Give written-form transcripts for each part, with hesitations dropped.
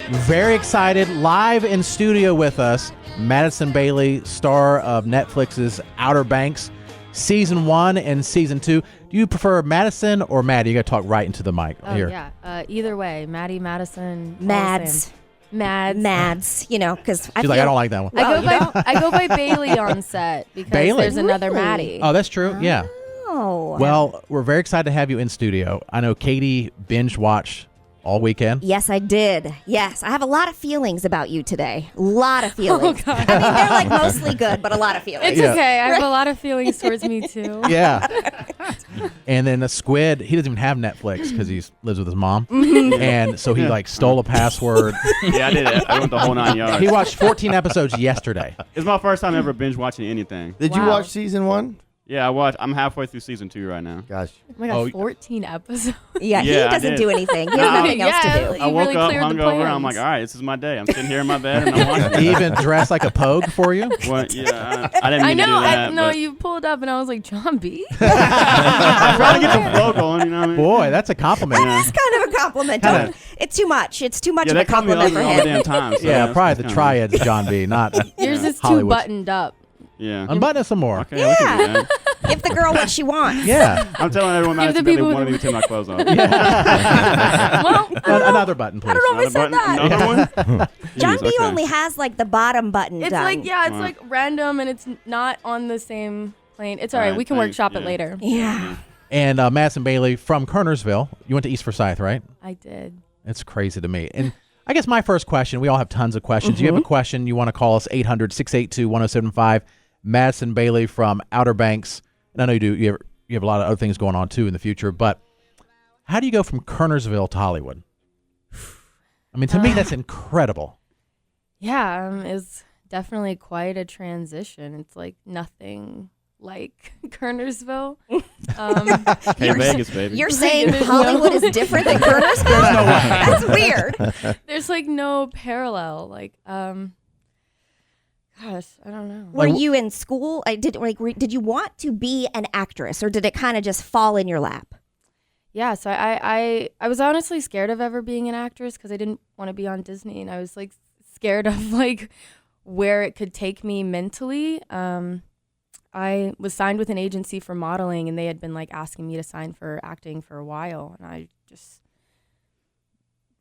Very excited. Live in studio with us, Madison Bailey, star of Netflix's Outer Banks, Season 1 and Season 2. Do you prefer Madison or Maddie? You got to talk right into the mic here. Yeah. Either way. Maddie, Madison. Mads. You know, because she's like, I don't like that one. I go by Bailey on set because there's another Maddie. Oh, that's true. Yeah. Oh. Well, we're very excited to have you in studio. I know Katie binge watched all weekend. Yes, I did. Yes, I have a lot of feelings about you today. A lot of feelings. Oh, God. I mean, they're like mostly good, but a lot of feelings. It's okay. I have a lot of feelings towards me too. Yeah. And then the Squid, he doesn't even have Netflix because he lives with his mom. And so he stole a password. Yeah, I did it. I went the whole 9 yards. He watched 14 episodes yesterday. It's my first time ever binge watching anything. Did you watch season 1? Yeah, I'm halfway through season 2 right now. Gosh. Oh my God, 14 episodes. Yeah, he doesn't do anything. He has nothing else to do. I woke up hungover. I'm like, all right, this is my day. I'm sitting here in my bed and I'm watching. He even dressed like a pogue for you? Well, yeah, I didn't mean to do that. No, you pulled up and I was like, John B. I'm trying to get the flow going, you know what I mean? Boy, that's a compliment. It's kind of a compliment. It's too much. It's too much of a compliment for all him. the damn time. So yeah, probably the triad's John B. Not yours is too Hollywood. buttoned up. Yeah. Unbutton it some more. Okay, we can do that. Give the girl what she wants. Yeah. I'm telling everyone Madison Bailey wanted me to take my clothes off. Well, another button, please. I don't know if I said that. Another one? John B only has like the bottom button it's done. it's like random and it's not on the same plane. It's all right. We can workshop it later. Yeah. And Madison Bailey from Kernersville. You went to East Forsyth, right? I did. It's crazy to me. And I guess my first question, we all have tons of questions. You have a question, you want to call us 800-682-1075. Madison Bailey from Outer Banks. And I know you do. You have a lot of other things going on, too, in the future. But how do you go from Kernersville to Hollywood? I mean, to me, that's incredible. Yeah, it's definitely quite a transition. It's like nothing like Kernersville. Hey, Vegas, baby. You're saying Hollywood is different than Kernersville? There's no way. That's weird. There's like no parallel. Like, gosh, I don't know. Were you in school? Did you want to be an actress, or did it kind of just fall in your lap? Yeah, so I was honestly scared of ever being an actress because I didn't want to be on Disney, and I was like scared of like where it could take me mentally. I was signed with an agency for modeling, and they had been like asking me to sign for acting for a while, and I just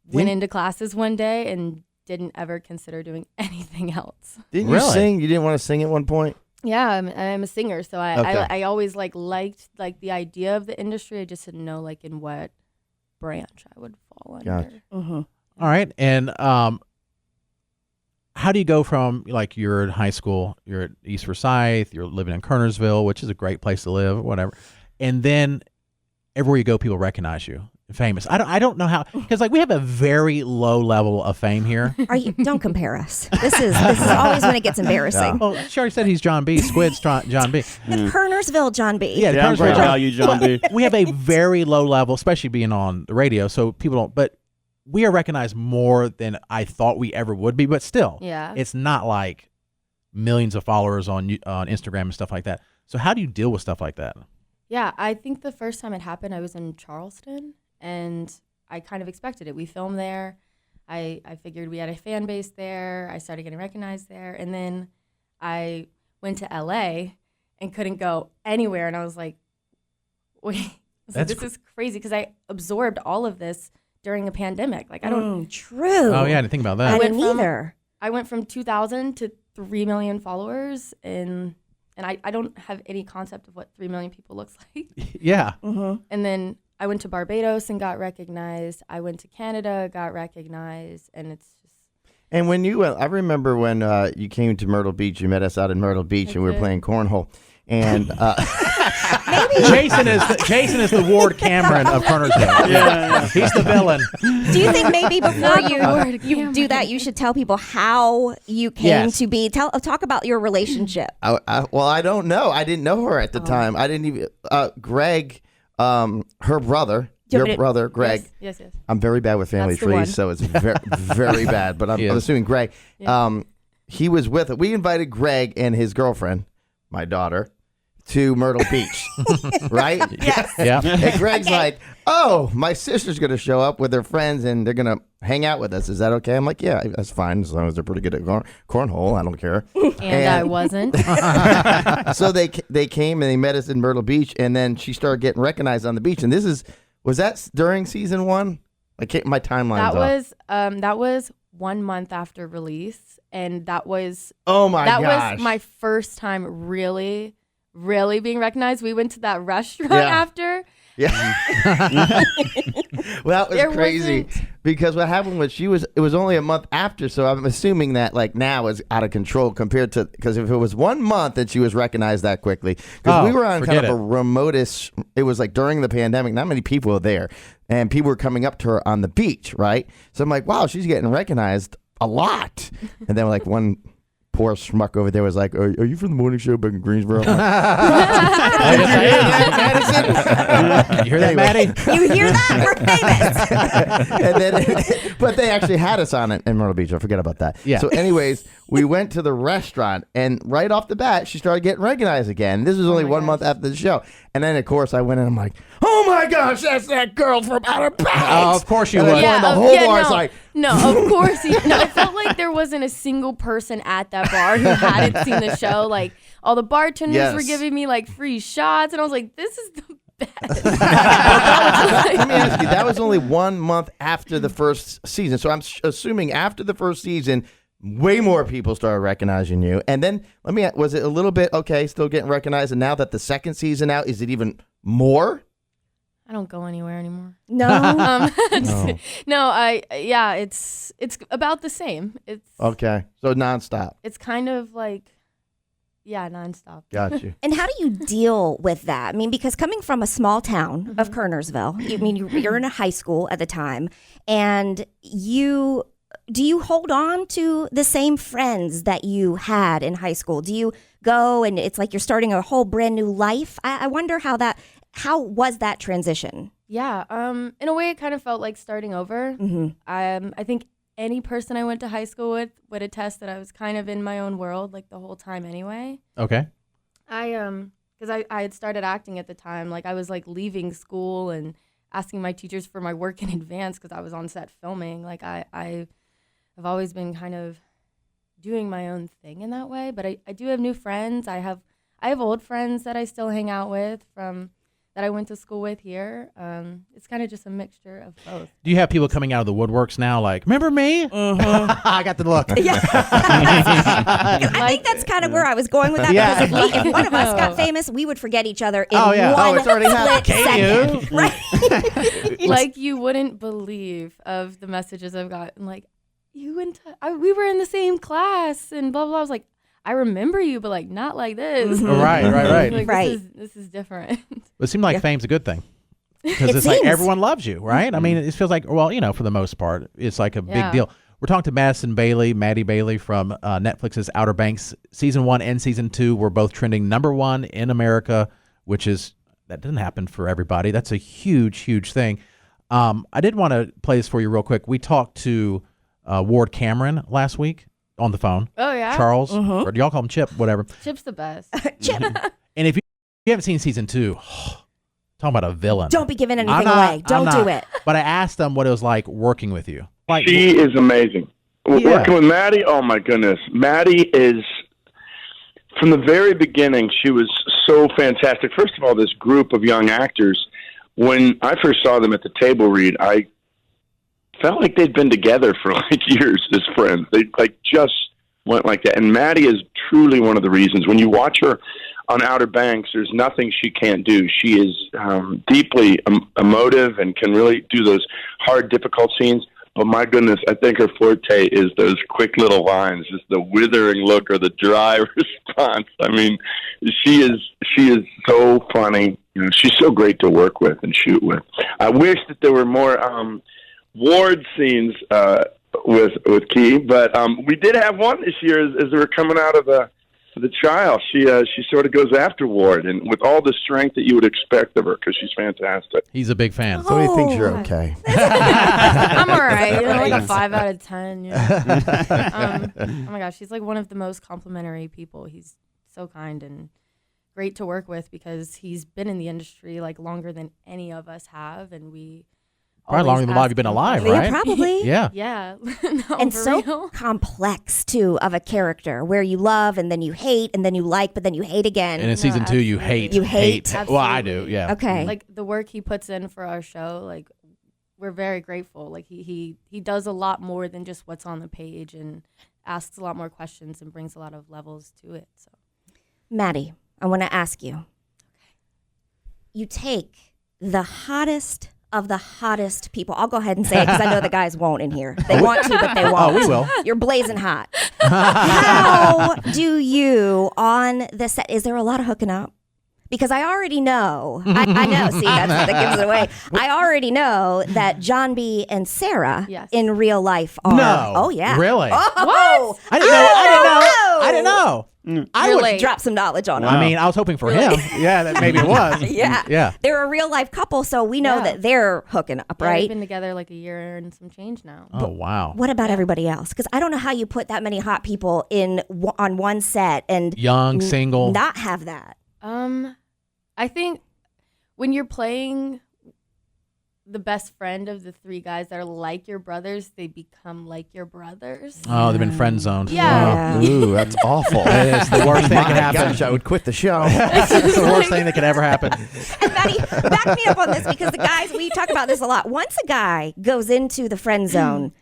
went into classes one day and didn't ever consider doing anything else. Didn't you sing? You didn't want to sing at one point? Yeah, I'm a singer, so I always liked the idea of the industry. I just didn't know like in what branch I would fall under. Gotcha. Mm-hmm. All right. And how do you go from like you're in high school, you're at East Forsyth, you're living in Kernersville, which is a great place to live, whatever, and then everywhere you go, people recognize you. Famous. I don't know how, because like we have a very low level of fame here. Don't compare us. This is always when it gets embarrassing. Yeah. Well, she already said he's John B. Squid's John B. It's Kernersville John B. Yeah, I'm great value John B. We have a very low level, especially being on the radio, so people don't. But we are recognized more than I thought we ever would be. But still, it's not like millions of followers on Instagram and stuff like that. So how do you deal with stuff like that? Yeah, I think the first time it happened, I was in Charleston. And I kind of expected it. We filmed there. I figured we had a fan base there. I started getting recognized there. And then I went to LA and couldn't go anywhere. And I was like, wait, this is crazy because I absorbed all of this during a pandemic. Like, I don't. True. Oh, yeah, I didn't think about that. I didn't either. I went from 2,000 to 3 million followers. And I don't have any concept of what 3 million people looks like. Yeah. Mm-hmm. And then I went to Barbados and got recognized. I went to Canada, got recognized, and it's just. And when you, I remember when you came to Myrtle Beach, you met us out in Myrtle Beach, and we were playing cornhole. And Jason is the Ward Cameron of Kernersville. Yeah. He's the villain. Do you think maybe before you do that, you should tell people how you came to be? Talk about your relationship. Well, I don't know. I didn't know her at the time. I didn't even. Greg. Her brother, your brother, Greg. Yes. I'm very bad with family trees, so it's very, very bad. But I'm assuming Greg. Yeah. He was with it. We invited Greg and his girlfriend, my daughter, to Myrtle Beach, right? Yes. Yeah. And Greg's like, oh, my sister's going to show up with her friends and they're going to hang out with us. Is that okay? I'm like, yeah, that's fine as long as they're pretty good at cornhole. I don't care. And I wasn't. So they came and they met us in Myrtle Beach, and then she started getting recognized on the beach. And was that during season 1? My timeline's off. That was 1 month after release, and that was gosh. was my first time really being recognized. We went to that restaurant after. Yeah. Well, that was crazy because what happened was it was only a month after, so I'm assuming that like now is out of control compared to, because if it was 1 month and she was recognized that quickly, because we were on kind of a remotest, it was like during the pandemic, not many people were there, and people were coming up to her on the beach, right? So I'm like, wow, she's getting recognized a lot. And then like one poor schmuck over there was like, are you from the morning show back in Greensboro? You hear that, Maddie? You hear that? We're famous. And then, but they actually had us on it in Myrtle Beach. I forget about that. Yeah. So anyways, we went to the restaurant, and right off the bat, she started getting recognized again. This was only 1 month after the show. And then, of course, I went in and I'm like, oh my gosh, that's that girl from Outer Banks. Oh, of course you and would. then the whole bar's like, no, of course. I felt like there wasn't a single person at that bar who hadn't seen the show. Like, all the bartenders were giving me like free shots, and I was like, this is the best. let me ask you, that was only 1 month after the first season. So I'm assuming after the first season, way more people started recognizing you. And then was it a little bit, okay, still getting recognized, and now that the second season out, is it even more? I don't go anywhere anymore. No. It's about the same. It's okay. So nonstop. It's kind of like, nonstop. Got you. And how do you deal with that? I mean, because coming from a small town of Kernersville, you're in a high school at the time, and do you hold on to the same friends that you had in high school? Do you go and it's like you're starting a whole brand new life? I wonder how was that transition? Yeah. In a way, it kind of felt like starting over. Mm-hmm. I think any person I went to high school with would attest that I was kind of in my own world like the whole time anyway. Okay. Because I had started acting at the time. Like I was like leaving school and asking my teachers for my work in advance because I was on set filming. Like I've always been kind of doing my own thing in that way. But I do have new friends. I have old friends that I still hang out with from that I went to school with here. It's kind of just a mixture of both. Do you have people coming out of the woodworks now like, remember me? I got the look. Yeah. I think that's kind of where I was going with that. Yeah. Because if one of us got famous, we would forget each other in it's already happened. second. Right? Like you wouldn't believe of the messages I've gotten. Like, we were in the same class and blah, blah. I was like, I remember you, but like not like this. Mm-hmm. Right. Like, right. This is different. It seemed like fame's a good thing. Because it's like everyone loves you, right? I mean, it feels like, well, for the most part, it's like a big deal. We're talking to Madison Bailey, Maddie Bailey from Netflix's Outer Banks. Season 1 and Season 2 were both trending #1 in America, that doesn't happen for everybody. That's a huge, huge thing. I did want to play this for you real quick. We talked to Ward Cameron last week on the phone. Oh, yeah? Charles, or do y'all call him Chip? Whatever. Chip's the best. Chip. And if you haven't seen Season 2, talking about a villain. Don't be giving anything away. Don't do it. But I asked them what it was like working with you. Like, she is amazing. Working with Maddie, oh my goodness. Maddie is, from the very beginning, she was so fantastic. First of all, this group of young actors, when I first saw them at the table read, I felt like they'd been together for like years as friends. They like just went like that. And Maddie is truly one of the reasons. When you watch her on Outer Banks, there's nothing she can't do. She is deeply emotive and can really do those hard, difficult scenes. But my goodness, I think her forte is those quick little lines, just the withering look or the dry response. I mean, she is so funny. She's so great to work with and shoot with. I wish that there were more Ward scenes with Key, but we did have one this year as they were coming out of the trial. She sort of goes after Ward, and with all the strength that you would expect of her, because she's fantastic. He's a big fan. So he thinks you're okay. I'm all right. Like a 5 out of 10. Oh my gosh, he's like one of the most complimentary people. He's so kind and great to work with because he's been in the industry like longer than any of us have, and we probably longer than a lot of you've been alive, right? Yeah, probably. Yeah. Yeah. No, And for so real. complex too of a character where you love and then you hate and then you like but then you hate again. And in season 2, you hate. absolutely. You hate? Well, I do. Absolutely. Yeah. Okay. Like the work he puts in for our show, like we're very grateful. Like he does a lot more than just what's on the page and asks a lot more questions and brings a lot of levels to it. So Maddie, I want to ask you. You take the hottest of the hottest people. I'll go ahead and say it because I know the guys won't in here. They want to, but they won't. Oh, we will. You're blazing hot. How do you on the set? Is there a lot of hooking up? Because I already know. I know. See, that gives it away. I already know that John B. and Sarah Yes. in real life are. No. Oh yeah. Really? Oh, I didn't know. I didn't know. I You're was. late. Drop some knowledge on them. I mean, I was hoping for him. Yeah, that maybe it was. Yeah. Yeah. They're a real life couple, so we know Yeah. that they're hooking up, yeah, right? we've been together like a year and some change now. Oh wow. What about everybody else? Because I don't know how you put that many hot people on one set and Young, single. not have that. I think when you're playing the best friend of the three guys that are like your brothers, they become like your brothers. Oh, they've been friend zoned. Yeah. Ooh, that's awful. It is the worst thing that My can happen. gosh, I would quit the show. It's the worst thing that could ever happen. And Maddie, back me up on this because the guys, we talk about this a lot. Once a guy goes into the friend zone,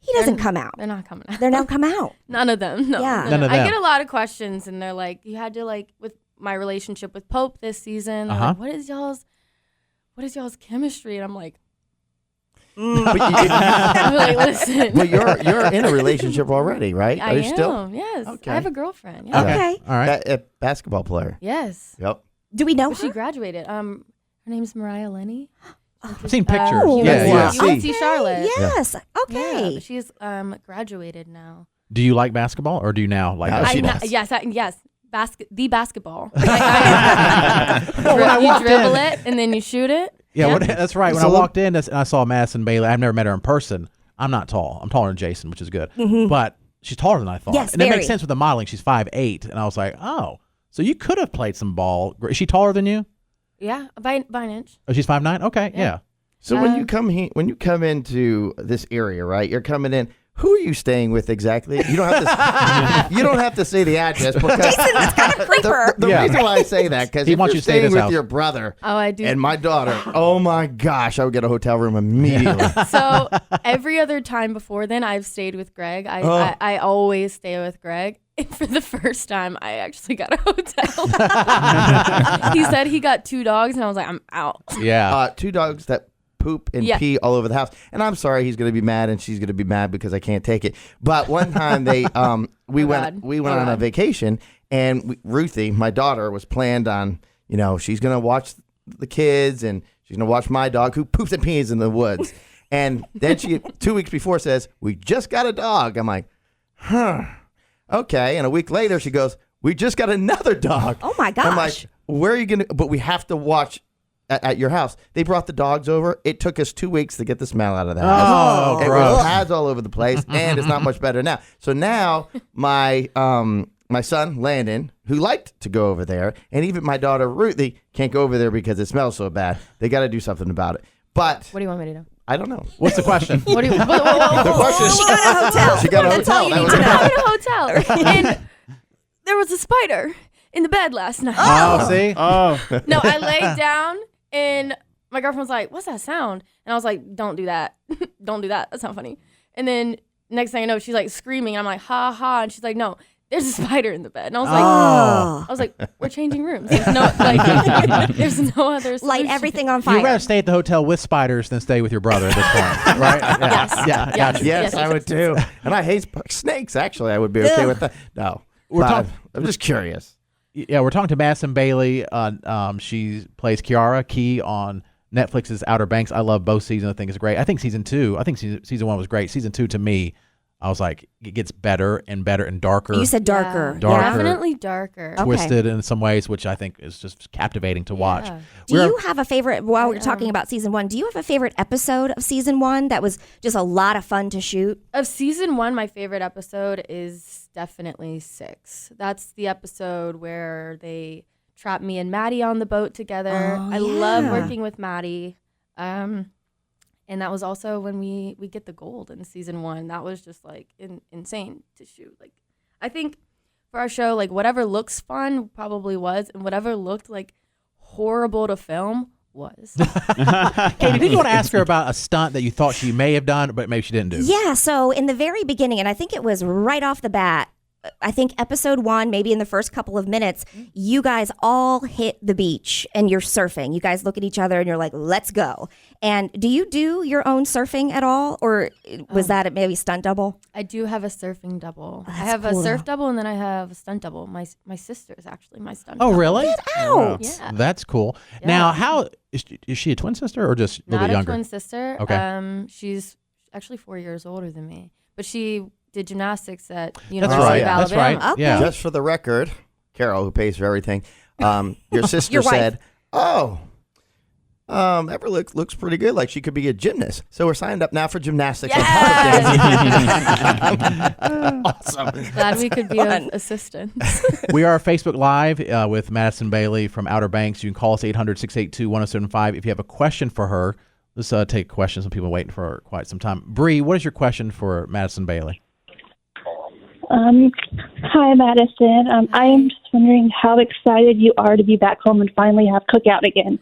he doesn't come out. They're not coming out. They're not come out. None of them. No. Yeah. None of I them. get a lot of questions, and they're like, "You had to like with my relationship with Pope this season. They're like, what is y'all's chemistry?" And I'm like, I'm like, listen. Well, you're in a relationship already, right? I Are you am. still? Yes. Okay. I have a girlfriend. Yeah. Okay. All right. A basketball player. Yes. Yep. Do we know Well, she her? graduated. Her name's Mariah Lenny. I've seen pictures. Oh, yeah, yeah. UNC Charlotte. Yes. Yeah, Okay. but she's graduated now. Do you like basketball, or do you now like? No, she basketball? does. Yes. The basketball. When I You walked dribble in- it and then you shoot it. Yeah, that's right. When So I look- walked in and I saw Madison Bailey, I've never met her in person. I'm not tall. I'm taller than Jason, which is good. But she's taller than I thought. Yes, and it very. makes sense with the modeling. She's 5'8", and I was like, oh, so you could have played some ball. Is she taller than you? Yeah, by an inch. Oh, she's 5'9"? Okay, yeah. So when you come into this area, right? You're coming in. Who are you staying with exactly? You don't have to. You don't have to say the address because Jason, that's kind of creeper. the Yeah. reason why I say that because He if wants you're you to stay at staying his with house. your brother Oh, I do. and my daughter, oh my gosh, I would get a hotel room immediately. So every other time before then, I've stayed with Greg. I always stay with Greg. And for the first time, I actually got a hotel. He said he got 2 dogs, and I was like, I'm out. Yeah. 2 dogs that poop and Yeah. pee all over the house. And I'm sorry he's going to be mad and she's going to be mad because I can't take it. But one time we Oh, went God. on a vacation and Ruthie, my daughter, was planned on, she's going to watch the kids and she's going to watch my dog who poops and pees in the woods. And then she 2 weeks before says, "We just got a dog." I'm like, okay. And a week later she goes, "We just got another dog." Oh my I'm like, gosh. where are you going to, but we have to watch at your house. They brought the dogs over. It took us 2 weeks to get the smell out of the house. Oh, It gross. was pads all over the place, and it's not much better now. So now my son Landon, who liked to go over there, and even my daughter Ruthie can't go over there because it smells so bad. They got to do something about it. But What do you want me to do? I don't know. What's the question? What do you? The question is, She got a hotel. She got a That's all hotel. you That need was to it. know. I'm in a hotel, and there was a spider in the bed last night. Oh, see? Oh, No, I laid down, and my girlfriend was like, "What's that sound?" And I was like, "Don't do that. Don't do that. That's not funny." And then next thing I know, she's like screaming. I'm like, "Ha ha!" And she's like, "No, there's a spider in the bed." And I was like, Oh. "I was like, we're changing rooms. There's no like, there's no other Light solution." everything on You'd fire. rather stay at the hotel with spiders than stay with your brother at this point, right? Yeah. Yes. Yeah. Yes. Gotcha. Yes, Yes, I would too. And I hate snakes. Actually, I would be okay Ugh. with that. No, We're But talking- I'm just curious. Yeah, we're talking to Madison Bailey. She plays Kiara Key on Netflix's Outer Banks. I love both seasons. I think it's great. I think season 1 was great. Season 2 to me, I was like, it gets better and better and darker. You said darker. Yeah. Darker. Definitely darker. Okay. twisted in some ways, which I think is just captivating to watch. Yeah. Do We're- you have a favorite, while we're talking about season 1, do you have a favorite episode of season 1 that was just a lot of fun to shoot? Of season 1, my favorite episode is definitely 6. That's the episode where they trapped me and Maddie on the boat together. Oh, I love working with Maddie. And that was also when we get the gold in season 1. That was just like insane to shoot. Like, I think for our show, like whatever looks fun probably was, and whatever looked like horrible to film was. Katie, did you want to ask her about a stunt that you thought she may have done, but maybe she didn't do? Yeah, so in the very beginning, and I think it was right off the bat, I think episode 1, maybe in the first couple of minutes, you guys all hit the beach and you're surfing. You guys look at each other and you're like, let's go. And do you do your own surfing at all? Or was that maybe stunt double? I do have a surfing double. Oh, I have cool, a surf though. double, and then I have a stunt double. My sister is actually my stunt Oh, double. really? Get out. Yeah. That's cool. Yeah. Now, how is she a twin sister or just a little Not bit a younger? twin sister. Okay. She's actually 4 years older than me, but she did gymnastics at That's University right. of That's Alabama. right. Okay. Yeah. Just for the record, Carol, who pays for everything, your sister Your wife. said, "Oh, Ever looks pretty good. Like she could be a gymnast." So we're signed up now for gymnastics. Awesome. Glad we could be assistants. We are Facebook Live with Madison Bailey from Outer Banks. You can call us 800-682-1075 if you have a question for her. Let's take questions. Some people are waiting for quite some time. Bree, what is your question for Madison Bailey? Hi, Madison. I am just wondering how excited you are to be back home and finally have cookout again.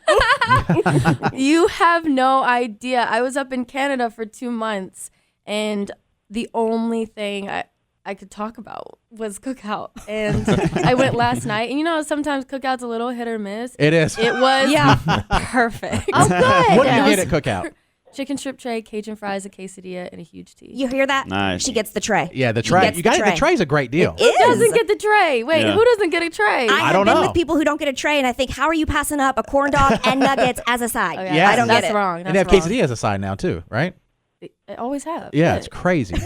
You have no idea. I was up in Canada for 2 months, and the only thing I could talk about was cookout. And I went last night, and you know, sometimes cookout's a little hit or miss. It is. It was perfect. Oh, good. What did you get at Cookout? Chicken strip tray, Cajun fries, a quesadilla, and a huge tea. You hear that? Nice. She gets the tray. Yeah, the tray. gets You got the it. tray. The tray's a great deal. It Who doesn't is. get the tray? Wait, Yeah. who doesn't get a tray? I have don't been know. with people who don't get a tray, and I think, how are you passing up a corn dog and nuggets as a side? Okay, Yeah. I don't that's get it. wrong. And they have That's wrong. quesadilla as a side now too, right? I always have. Yeah, But- it's crazy.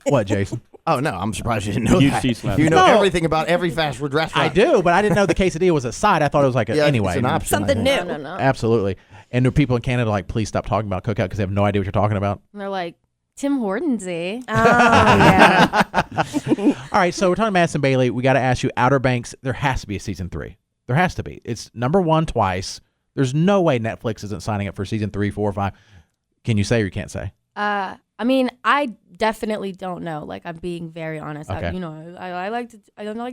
What, Jason? Oh no, I'm surprised you didn't know Huge that. cheese slap. You know No. everything about every fast food I restaurant. do, but I didn't know the quesadilla was a side. I thought it was like a, Yeah, anyway. it's an option. Something I think. new. No. Absolutely. And there are people in Canada like, please stop talking about Cookout because they have no idea what you're talking about. And they're like, Tim Hortons, eh? Oh, yeah. All right, so we're talking Madison Bailey. We got to ask you, Outer Banks, there has to be a season 3. There has to be. It's #1 twice. There's no way Netflix isn't signing up for season 3, 4, 5. Can you say or you can't say? I mean, I definitely don't know. Like, I'm being very honest. Okay. I like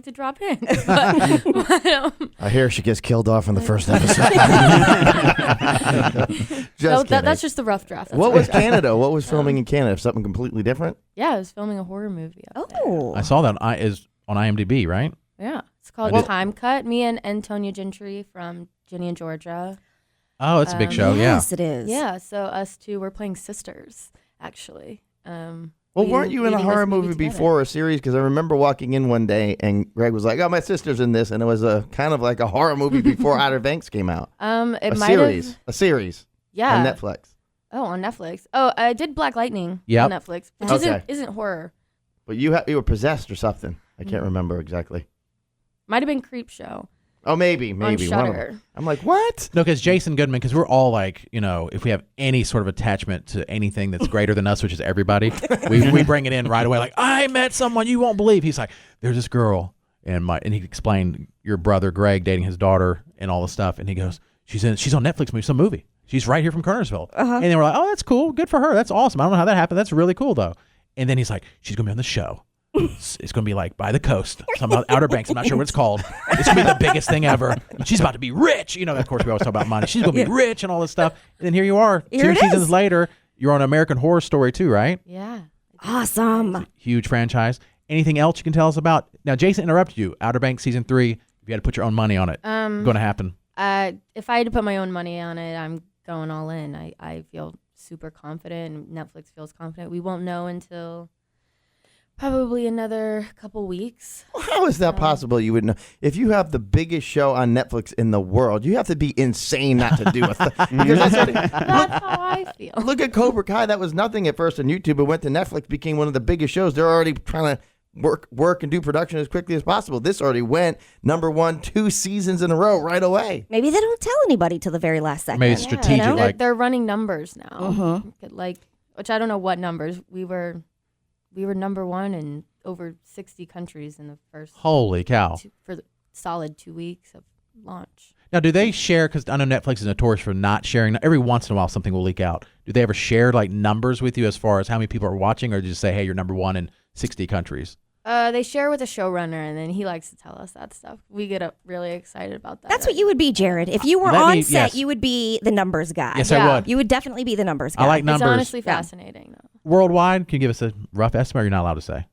to drop in. But, I hear she gets killed off in the first episode. no, Just that's just the rough draft. That's What the was rough draft. Canada? What was filming in Canada? Something completely different? Yeah, I was filming a horror movie. Up there. Oh. I saw that is on IMDb, right? Yeah, it's called I did- Time Cut. Me and Antonia Gentry from Ginny and Georgia. Oh, it's a big show, yeah. Yes, it is. Yeah, so us two, we're playing sisters, actually. Well, weren't you in a leading this horror movie together. before a series? Because I remember walking in one day and Greg was like, "Oh, my sister's in this," and it was a kind of like a horror movie before Outer Banks came out. It A might series, have. a series Yeah. on Netflix. Oh, on Netflix. Oh, I did Black Lightning Yep. on Netflix, which Okay. isn't horror. But you were possessed or something. I can't remember exactly. Might have been Creep Show Oh, maybe on one of them. Shudder. I'm like, what? No, because Jason Goodman, because we're all like, if we have any sort of attachment to anything that's greater than us, which is everybody, we bring it in right away. Like, I met someone you won't believe. He's like, there's this girl, and he explained your brother Greg dating his daughter and all the stuff, and he goes, she's on Netflix, some movie. She's right here from Kernersville, and then we're like, oh, that's cool, good for her, that's awesome. I don't know how that happened. That's really cool though. And then he's like, she's gonna be on the show. It's going to be like by the coast, something about Outer Banks. I'm not sure what it's called. It's going to be the biggest thing ever. And she's about to be rich. Of course, we always talk about money. She's going to be rich and all this stuff. And then here you are, Here 2 it seasons is. later. You're on American Horror Story too, right? Yeah. Awesome. Huge franchise. Anything else you can tell us about? Now, Jason interrupted you. Outer Banks season 3. If you had to put your own money on it, going to happen. If I had to put my own money on it, I'm going all in. I feel super confident, and Netflix feels confident. We won't know until probably another couple weeks. Well, how is that possible? You would know if you have the biggest show on Netflix in the world. You have to be insane not to do a thing. Because that's That's how I feel. look at Cobra Kai. That was nothing at first on YouTube, but went to Netflix, became one of the biggest shows. They're already trying to work and do production as quickly as possible. This already went #1 2 seasons in a row right away. Maybe they don't tell anybody till the very last second. Maybe it's strategic. They're, Like, they're running numbers now. Which I don't know what numbers. We were #1 in over 60 countries in the first holy cow. solid 2 weeks of launch. Now, do they share, because I know Netflix is notorious for not sharing, every once in a while something will leak out. Do they ever share like numbers with you as far as how many people are watching, or do you just say, hey, you're number one in 60 countries? They share with a showrunner, and then he likes to tell us that stuff. We get really excited about that. That's what you would be, Jared. If you were on set, yes. You would be the numbers guy. Yes, I would. You would definitely be the numbers guy. I like numbers. It's honestly fascinating, though. Worldwide, can you give us a rough estimate, or you're not allowed to say?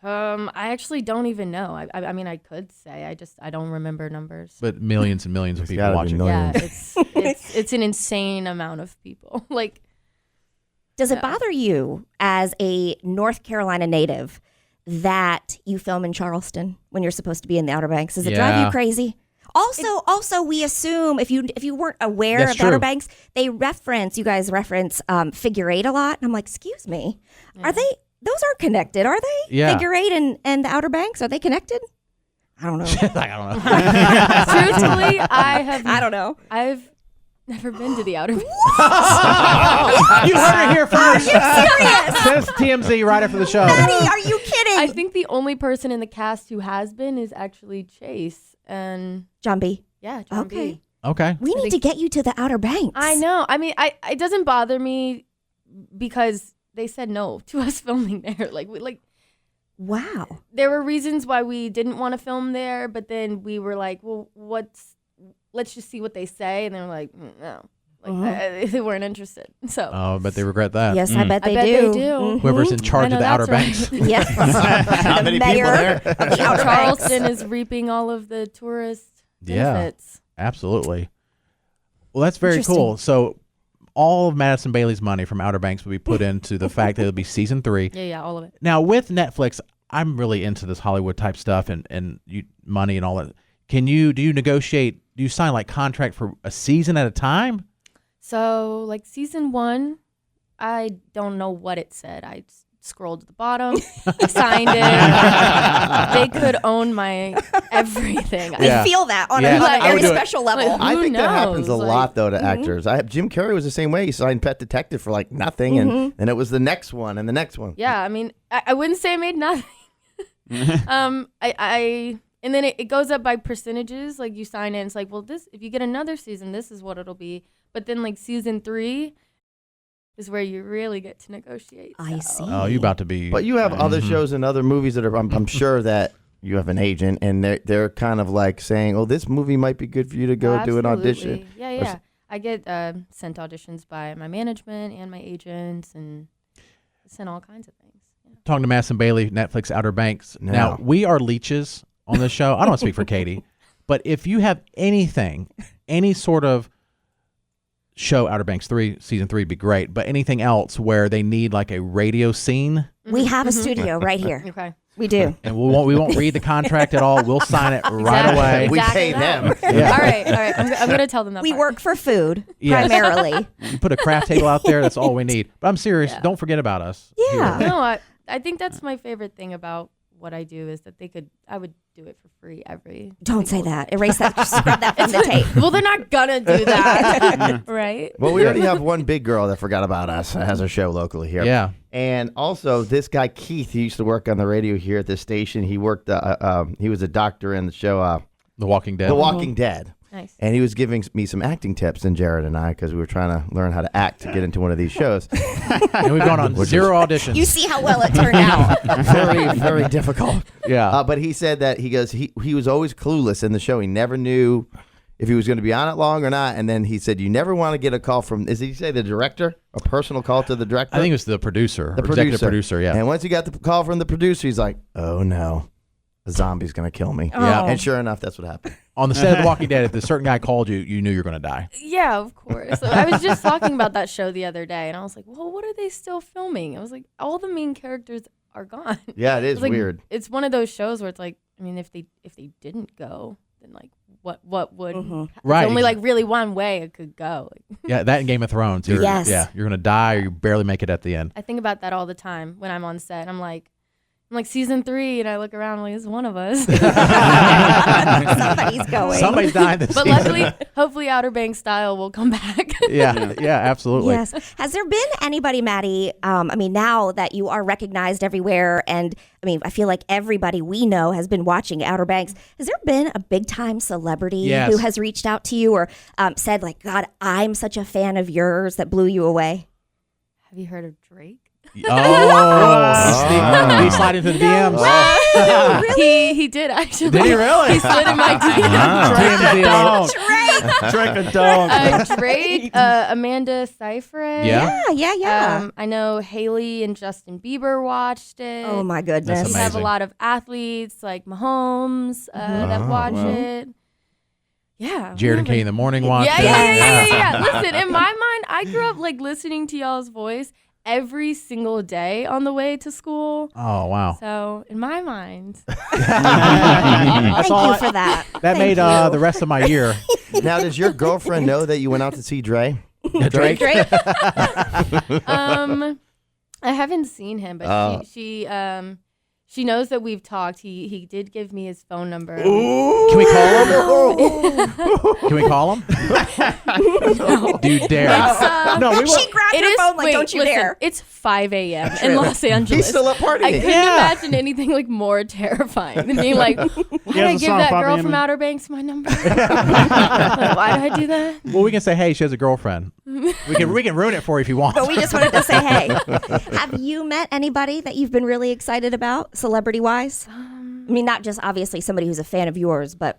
I actually don't even know. I mean, I could say. I don't remember numbers. But millions and millions of people watching. Yeah, it's an insane amount of people. Like, does it bother you as a North Carolina native that you film in Charleston when you're supposed to be in the Outer Banks? Does it drive you crazy? Also, we assume if you weren't aware of the Outer Banks, you guys reference Figure 8 a lot. And I'm like, excuse me, are they? Those aren't connected, are they? Yeah. Figure 8 and the Outer Banks, are they connected? I don't know. I don't know. Truthfully, I don't know. I've never been to the Outer Banks. You heard it here first. Are you serious? Says TMZ right after the show. Maddie, are you kidding? I think the only person in the cast who has been is actually Chase and John B. Yeah, John B. Okay. We need to get you to the Outer Banks. I know. I mean, it doesn't bother me because they said no to us filming there. Wow. There were reasons why we didn't want to film there, but then we were like, well, let's just see what they say. And they were like, no. They weren't interested. So. Oh, but they regret that. Yes, I bet they do. They do. Mm-hmm. Whoever's in charge of the Outer Banks. Yes. How many people there? Of the Outer Charleston Banks. is reaping all of the tourist benefits. Absolutely. Well, that's very cool. So all of Madison Bailey's money from Outer Banks will be put into the fact that it'll be season 3. Yeah, all of it. Now, with Netflix, I'm really into this Hollywood type stuff and money and all that. Do you negotiate, do you sign like contract for a season at a time? So like season 1, I don't know what it said. I scrolled to the bottom, signed it. They could own my everything. I feel that on a very special level. I think knows? that happens a lot though to actors. Jim Carrey was the same way. He signed Pet Detective for like nothing, and it was the next one and the next one. Yeah, I mean, I wouldn't say I made nothing. And then it goes up by percentages. Like you sign in, it's like, well, if you get another season, this is what it'll be. But then like season 3 is where you really get to negotiate. I see. Oh, you about to be. But you have other shows and other movies that are. I'm sure that you have an agent, and they're kind of like saying, "Oh, this movie might be good for you to go do an audition." Yeah. I get sent auditions by my management and my agents, and sent all kinds of things. Yeah. Talking to Madison Bailey, Netflix Outer Banks. No. Now, we are leeches on this show. I don't want to speak for Katie, but if you have anything, any sort of show, Outer Banks 3, season 3 would be great, but anything else where they need like a radio scene. We have a studio right here. Okay. We do. And we won't read the contract at all. We'll sign it right away. We pay them. Yeah. All right. I'm going to tell them that. We work for food, Yes. primarily. You put a craft table out there. That's all we need. But I'm serious. Don't forget about us. Yeah. here. No, I think that's my favorite thing about what I do is that I would do it for free every. Don't say that. Erase that. Just scrub that from the tape. Well, they're not gonna do that, right? Well, we already have one big girl that forgot about us that has a show locally here. Yeah. And also, this guy Keith, he used to work on the radio here at this station. He worked. He was a doctor in the show The Walking Dead. The Walking Dead. Nice. And he was giving me some acting tips, and Jared and I, because we were trying to learn how to act to get into one of these shows. And we've gone on 0 auditions. You see how well it turned out. Very, very difficult. Yeah. But he said that he was always clueless in the show. He never knew if he was going to be on it long or not. And then he said, you never want to get a call from, did he say the director? A personal call to the director? I think it was the producer. The executive producer, yeah. And once he got the call from the producer, he's like, oh no, a zombie's going to kill me. Yeah. And sure enough, that's what happened. On the set of The Walking Dead, if a certain guy called you, you knew you were going to die. Yeah, of course. I was just talking about that show the other day, and I was like, well, what are they still filming? I was like, all the main characters are gone. Yeah, it is It's like, weird. It's one of those shows where it's like, I mean, if they didn't go, then like what would Right. It's only like really one way it could go. Yeah, that in Game of Thrones. Yes. Yeah, you're going to die or you barely make it at the end. I think about that all the time when I'm on set. I'm like, I'm like season 3, and I look around, I'm like, it's one of us. Somebody's going. Somebody's dying this But season. luckily, hopefully, Outer Banks style will come back. yeah, absolutely. Yes. Has there been anybody, Maddie? I mean, now that you are recognized everywhere, and I mean, I feel like everybody we know has been watching Outer Banks. Has there been a big time celebrity who has reached out to you or said, like, God, I'm such a fan of yours that blew you away? Have you heard of Drake? Oh, he slid into the DMs. Really? He did actually. Did he really? He slid in my DMs. Drake a dog. Drake, Amanda Seyfried. Yeah. I know Haley and Justin Bieber watched it. Oh my goodness. That's We have a amazing. lot of athletes like Mahomes that watch it. Yeah. Jared and Katie in the morning watch. Yeah. Listen, in my mind, I grew up like listening to y'all's voice every single day on the way to school. Oh wow. So in my mind, Thank you for that. That made the rest of my year. Now, does your girlfriend know that you went out to see Dre? Drake. I haven't seen him, but she knows that we've talked. He did give me his phone number. Can we call him? Can we call him? No. Do you dare? No, we won't. She grabbed her phone like, don't you dare. It's 5 a.m. in Los Angeles. He's still up I partying. couldn't imagine anything like more terrifing than being like, why did I give that girl from Outer Banks my number? Like, why did I do that? Well, we can say, hey, she has a girlfriend. We can ruin it for you if you want. But we just wanted to say, hey, have you met anybody that you've been really excited about, celebrity-wise? I mean, not just obviously somebody who's a fan of yours, but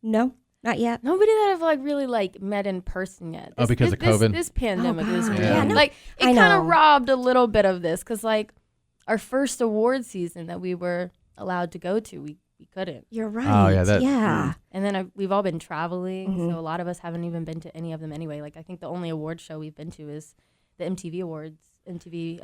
no, not yet. Nobody that I've like really like met in person yet. Because of COVID? This pandemic is God. weird. Yeah. Like it I kind know. of robbed a little bit of this because like our first award season that we were allowed to go to, we couldn't. You're right. Oh, yeah, yeah. And then we've all been traveling, so a lot of us haven't even been to any of them anyway. Like I think the only award show we've been to is the MTV Awards, MTV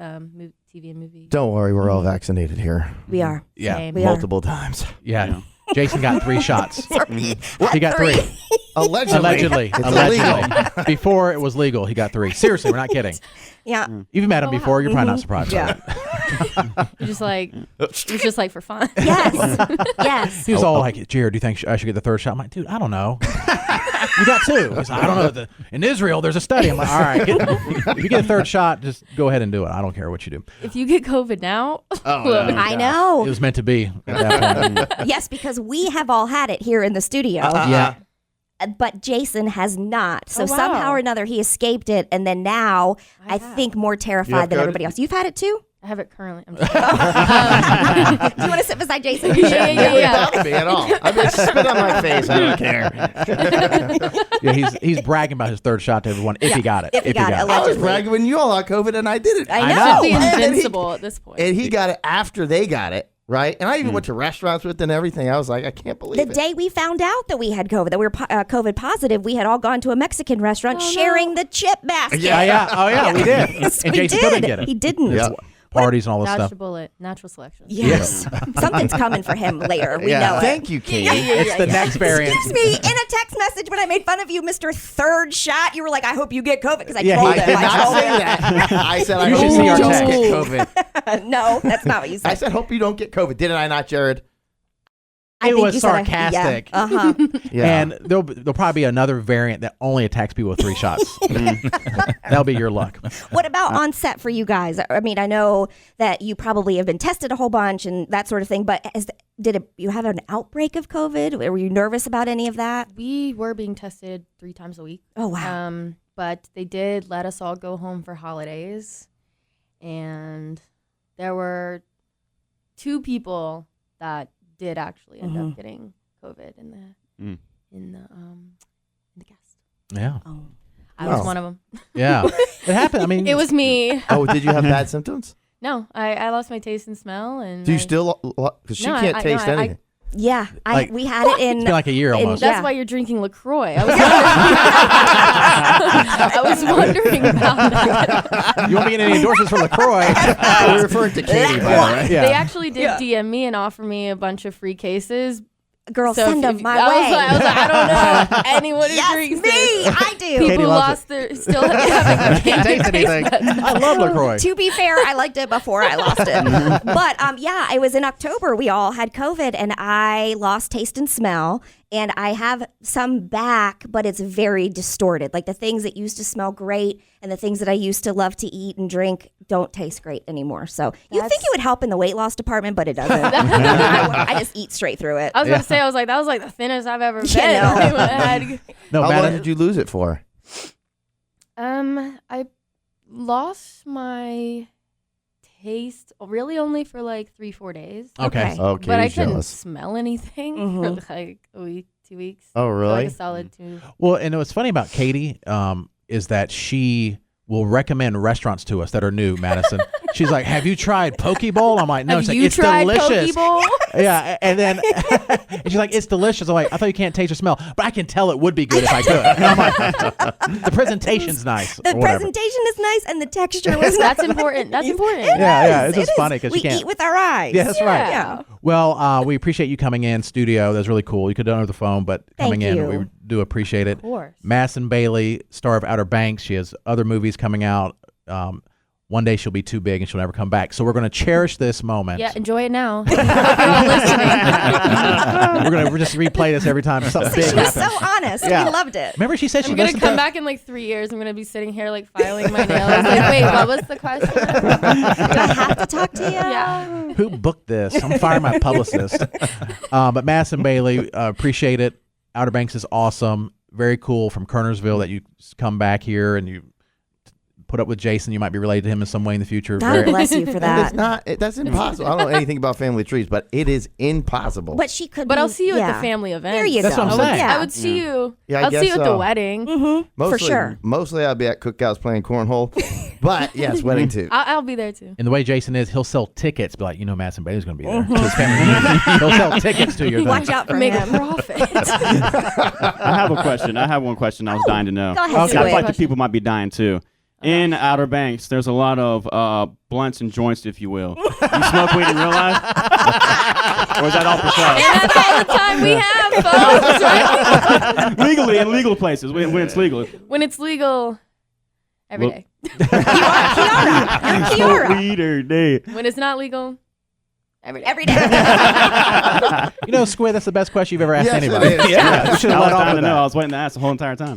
TV and movie. Don't worry, we're all vaccinated here. We are. Yeah. Same. We are. Multiple times. Yeah. Jason got 3 shots. He got 3. Allegedly. Allegedly. Before it was legal, he got 3. Seriously, we're not kidding. Yeah. You've met him before. You're probably not surprised. Yeah. You're just like, it was just like for fun. Yes. Yes. He was all like, Jared, do you think I should get the 3rd shot? I'm like, dude, I don't know. You got 2. He's like, I don't know. In Israel, there's a study. I'm like, all right. If you get a 3rd shot, just go ahead and do it. I don't care what you do. If you get COVID now, I know. It was meant to be at that point. Yes, because we have all had it here in the studio. Yeah. But Jason has not. So Oh, wow. somehow or another he escaped it, and then now I have. think more You terrified have than COVID? everybody else. You've had it too? I have it currently. I'm just Do you want to sit beside Jason? yeah. Not me at all. I mean, spit on my face. I don't care. Yeah, he's bragging about his 3rd shot to everyone if he got it. If he got it. I was Allegedly. bragging when you all had COVID and I did it. I know. Be And he- invincible at this point. And he got it after they got it, right? And I even went to restaurants with it and everything. I was like, I can't believe The it. day we found out that we had COVID, that we were COVID positive, we had all gone to a Mexican restaurant sharing the chip basket. Yeah. Oh, yeah, we did. Yes, And we Jason did. couldn't get it. He didn't. Yeah. Parties and all this Dodged stuff. a bullet. Natural selection. Yes. Something's coming for him later. We know it. Thank you, Katie. It's the next variant. Excuse me, in a text message when I made fun of you, Mr. 3rd shot, you were like, I hope you get COVID because I Yeah, told he him. did I not told say him. that. I said, I You hope should see our don't text. get COVID. No, that's not what you said. I said, hope you don't get COVID. Didn't I not, Jared? I It think was you said sarcastic. Yeah. Uh-huh. Yeah. And there'll probably be another variant that only attacks people with 3 shots. That'll be your luck. What about on set for you guys? I mean, I know that you probably have been tested a whole bunch and that sort of thing, but you have an outbreak of COVID? Were you nervous about any of that? We were being tested 3 times a week. Oh, wow. But they did let us all go home for holidays. And there were 2 people that did actually end up getting COVID in the cast. Yeah. Oh. I was Oh. one of them. Yeah. It happened. I mean, It was me. Oh, did you have bad symptoms? No, I lost my taste and smell. And Do you I- still? Because she No, can't I- taste no, I- anything. Yeah, Like- we had it in. it's been like a year almost. That's Yeah. why you're drinking LaCroix. I was wondering about that. You won't be getting any endorsements for LaCroix. We're referring to Katie, by the way. Yeah. They actually did DM me and offer me a bunch of free cases Girl, So send if- them my I way. I was like, I don't know anyone who Yes, drinks me. this. I do. Katie People loves lost their still having Can't taste anything. I love LaCroix. To be fair, I liked it before I lost it. But yeah, it was in October. We all had COVID and I lost taste and smell. And I have some back, but it's very distorted. Like the things that used to smell great and the things that I used to love to eat and drink don't taste great anymore. So you think it would help in the weight loss department, but it doesn't. I just eat straight through it. I was gonna say, I was like, that was like the thinnest I've ever been. Yeah, no. I had- No, How Madden, long did you lose it for? I lost my taste really only for like 3-4 days. Okay. Okay, But I couldn't jealous. smell anything for like a week, 2 weeks. Oh, For really? like a solid 2. Well, and what's funny about Katie is that she will recommend restaurants to us that are new, Madison. She's like, have you tried Poke Bowl? I'm like, no. Have She's like, you it's tried delicious. Poke Bowl? Yeah, and then and she's like, it's delicious. I'm like, I thought you can't taste or smell, but I can tell it would be good if I could. And I'm like, the presentation's nice. The or whatever. presentation is nice and the texture was That's important. That's important. Yeah, it's It just is. funny because we you can't. eat with our eyes. Yeah, that's right. Yeah. Well, we appreciate you coming in studio. That's really cool. You could have done it over the phone, but coming Thank in, you. we do appreciate it. Of course. Madison Bailey, star of Outer Banks. She has other movies coming out. One day she'll be too big and she'll never come back. So we're going to cherish this moment. Yeah, enjoy it now. You're all listening. We're going to just replay this every time something big She was happens. so honest. Yeah. We loved it. Remember she said she I'm gonna listened come to back in like 3 years. I'm gonna be sitting here like filing my nails. Like, wait, what was the question? Do I have to talk to you? Yeah. who booked this? I'm firing my publicist. But Madison Bailey, appreciate it. Outer Banks is awesome. Very cool from Kernersville that you come back here and you put up with Jason. You might be related to him in some way in the future. God Very- bless you for And that. it's not. That's impossible. I don't know anything about family trees, but it is impossible. But she could. But be, I'll see you yeah. at the family event. There you That's go. what I'm saying. Yeah. I would see you. Yeah, I I'll see guess you at the so. wedding. Mostly, for sure. Mostly, I'll be at cookouts playing cornhole. But yes, wedding too. I'll be there too. And the way Jason is, he'll sell tickets. Be like, Madison Bailey's going to be there. To his family reunion. He'll sell tickets to your thing. Watch out for Make a him. profit. I have a question. I have one question I was dying to know. Go ahead, I Squid. feel like the people might be dying too. In Outer Banks, there's a lot of blunts and joints, if you will. You smoke weed in real life? Or is that all for show? And that's all the time we have, folks. Legally, in legal places, when it's legal. When it's legal, every Well- day. Kiara. You're Smoke Kiara. weed every day. When it's not legal, every day. Every day. Squid, that's the best question you've ever asked Yes, it anybody. is. Yeah, you should I have was let off dying with to know. I that. was waiting to ask the whole entire time.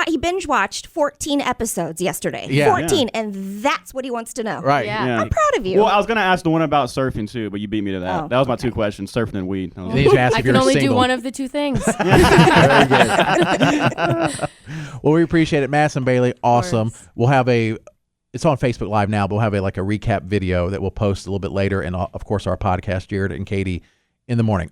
He binge watched 14 episodes yesterday. Yeah. 14, and that's what he wants to know. Right. Yeah. I'm proud of you. Well, I was going to ask the one about surfing too, but you beat me to that. Oh, That was my two questions, surfing and weed. I was Then you should ask I if can you're only single. do one of the two things. Very good. Well, we appreciate it. Madison Bailey, awesome. course. We'll have it's on Facebook Live now, but we'll have a recap video that we'll post a little bit later. And of course, our podcast, Jared and Katie in the morning.